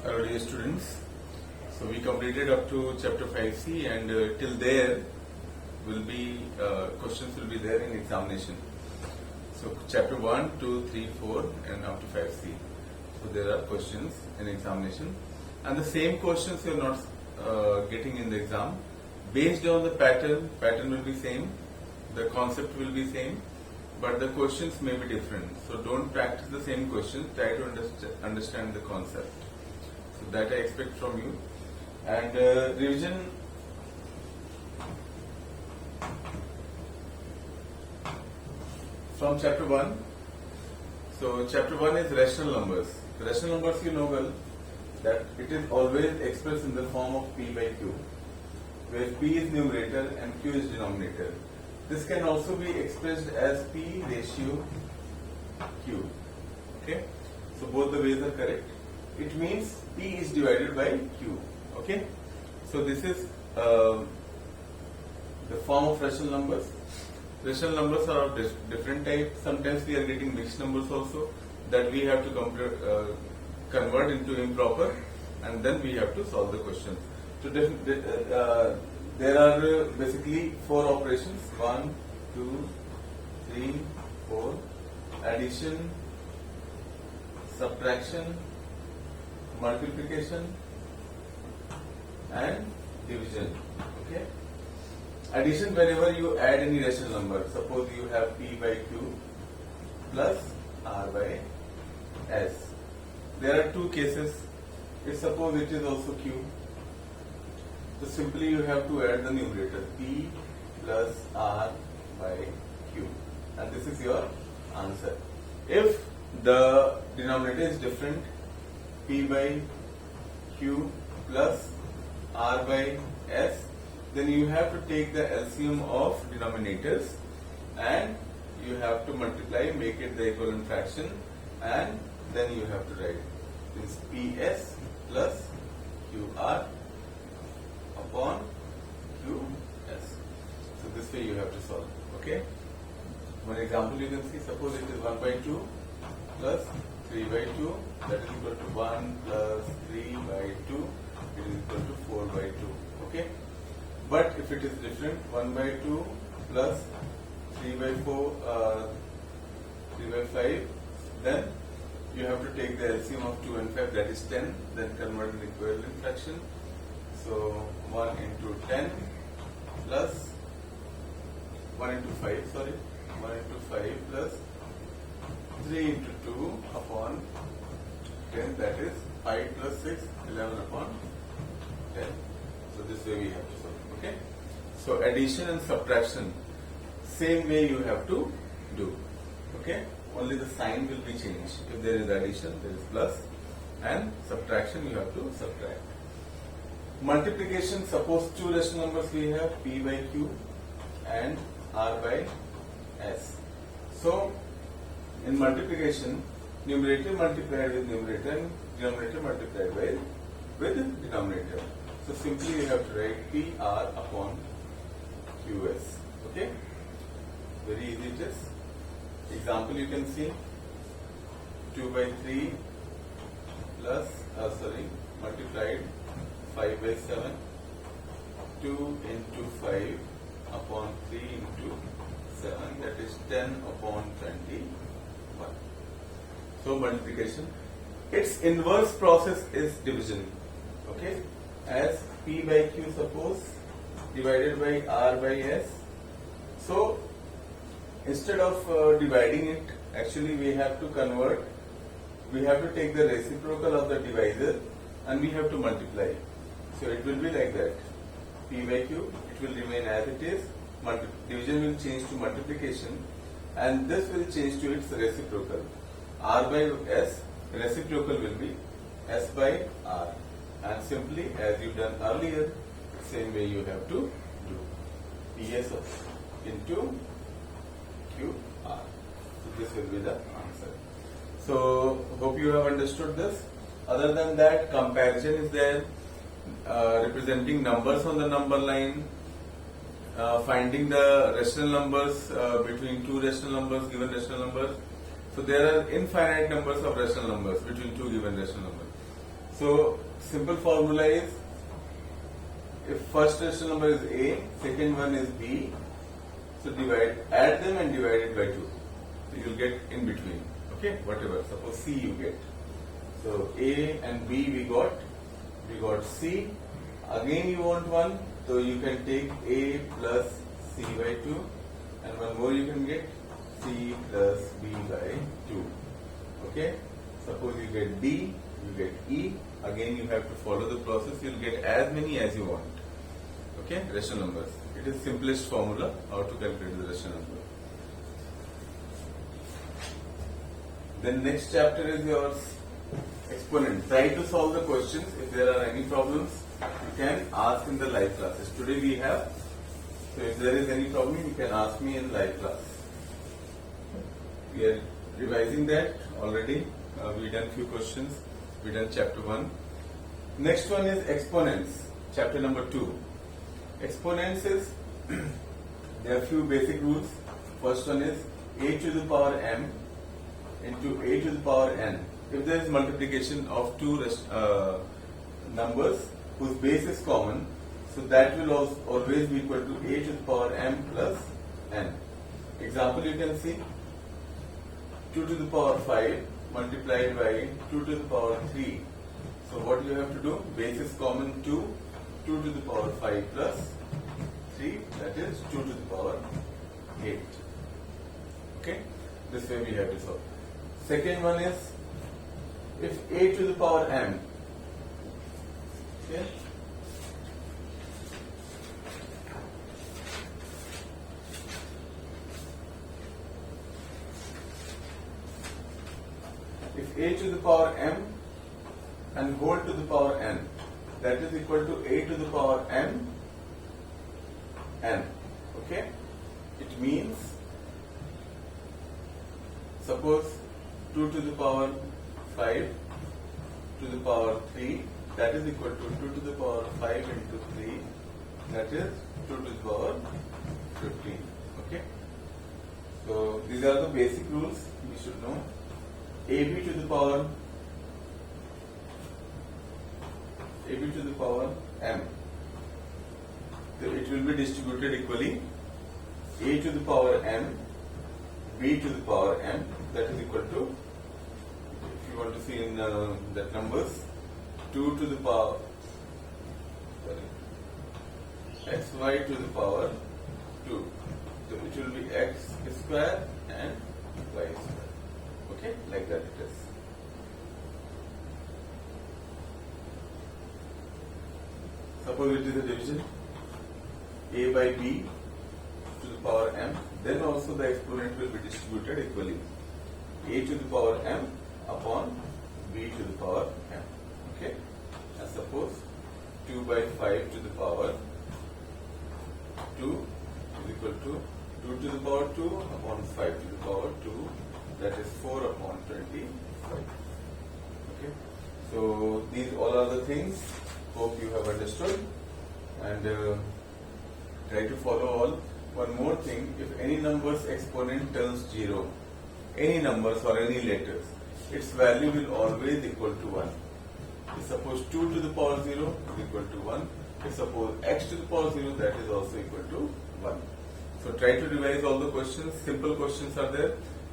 Hello dear students. So we completed up to chapter 5C and till there will be questions will be there in examination. So chapter 1, 2, 3, 4 and up to 5C. So there are questions in examination and the same questions you are not getting in the exam. Based on the pattern will be same, the concept will be same, but the questions may be different. So don't practice the same questions, try to understand the concept. So that I expect from you. And revision from chapter 1. So chapter 1 is rational numbers. Rational numbers you know well that it is always expressed in the form of P by Q, where P is numerator and Q is denominator. This can also be expressed as P ratio Q. Okay, so both the ways are correct. It means P is divided by Q. Okay, so this is the form of rational numbers. Rational numbers are of different types. Sometimes we are getting mixed numbers also that we have to convert into improper, and then we have to solve the question. So there are basically 4 operations: 1, 2, 3, 4. Addition, subtraction, multiplication and division. Okay. Addition, whenever you add any rational number, suppose you have P by Q plus R by S. There are 2 cases. If suppose it is also Q, so simply you have to add the numerator P plus R by Q, and this is your answer. If the denominator is different, P by Q plus R by S, then you have to take the LCM of denominators and you have to multiply, make it the equivalent fraction, and then you have to write this PS plus QR upon QS. So this way you have to solve. Okay. One example you can see, suppose it is 1 by 2 plus 3 by 2, that is equal to 1 plus 3 by 2, it is equal to 4 by 2. Okay. But if it is different, 1 by 2 plus 3 by 4, 3 by 5, then you have to take the LCM of 2 and 5, that is 10, then convert in equivalent fraction. So 1 into 10 plus 1 into 5, sorry, 1 into 5 plus 3 into 2 upon 10, that is 5 plus 6, 11 upon 10. So this way we have to solve. Okay. So addition and subtraction, same way you have to do. Okay. Only the sign will be changed. If there is addition, there is plus, and subtraction you have to subtract. Multiplication, suppose 2 rational numbers we have, P by Q and R by S. So in multiplication, numerator multiplied with numerator and denominator multiplied with denominator. So simply you have to write PR upon QS. Okay? Very easy it is. Example you can see, 2 by 3 plus, multiplied 5 by 7, 2 into 5 upon 3 into 7, that is 10 upon 21. So multiplication. Its inverse process is division. Okay, as P by Q suppose divided by R by S. So instead of dividing it, actually we have to convert. We have to take the reciprocal of the divisor and we have to multiply. So it will be like that. P by Q, it will remain as it is. Division will change to multiplication and this will change to its reciprocal. R by S, reciprocal will be S by R. And simply as you done earlier, same way you have to do. PS into QR. So this will be the answer. So hope you have understood this. Other than that, comparison is there, representing numbers on the number line, finding the rational numbers between 2 rational numbers, given rational numbers. So there are infinite numbers of rational numbers between 2 given rational numbers. So simple formula is, if first rational number is A, second one is B, so add them and divide it by 2. So you'll get in between. Okay, whatever. Suppose C you get. So A and B we got C. Again you want 1, so you can take A plus C by 2, and one more you can get C plus B by 2. Okay. Suppose you get D, you get E. Again you have to follow the process. You'll get as many as you want. Okay, rational numbers. It is simplest formula how to calculate the rational number. Then next chapter is yours, exponent. Try to solve the questions. If there are any problems, you can ask in the live classes. Today we have, so if there is any problem, you can ask me in live class. We are revising that already. We done few questions. We done chapter 1. Next one is exponents, chapter number 2. Exponents is, there are few basic rules. First one is a to the power m into a to the power n. If there is multiplication of two numbers whose base is common, so that will also always be equal to a to the power m plus n. Example you can see, 2 to the power 5 multiplied by 2 to the power 3. So what you have to do, base is common to 2 to the power 5 plus 3, that is 2 to the power 8. Okay, this way we have to solve. Second one is, if a to the power m, okay, if a to the power m and whole to the power n, that is equal to a to the power m n. Okay, it means, suppose 2 to the power 5 to the power 3, that is equal to 2 to the power 5 into 3, that is 2 to the power 15. Okay, so these are the basic rules you should know. AB to the power m, so it will be distributed equally. A to the power m, B to the power m, that is equal to, if you want to see in that numbers, 2 to the power, xy to the power 2. So it will be x square and y square. Okay, like that it is. Suppose it is a division, a by b to the power m, then also the exponent will be distributed equally. A to the power m upon b to the power m. Okay, and suppose 2 by 5 to the power 2 is equal to 2 to the power 2 upon 5 to the power 2, that is 4 upon 25. Okay, so these all are the things. Hope you have understood, and try to follow all. One more thing, if any number's exponent turns 0, any numbers or any letters, its value will always equal to 1. If suppose 2 to the power 0 is equal to 1, if suppose x to the power 0, that is also equal to 1. So try to revise all the questions. Simple questions are there.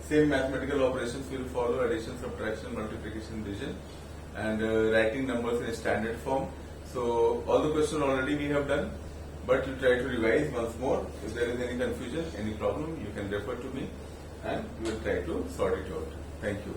Same mathematical operations will follow: addition, subtraction, multiplication, division, and writing numbers in a standard form. So all the questions already we have done, but you try to revise once more. If there is any confusion, any problem, you can refer to me and we will try to sort it out. Thank you.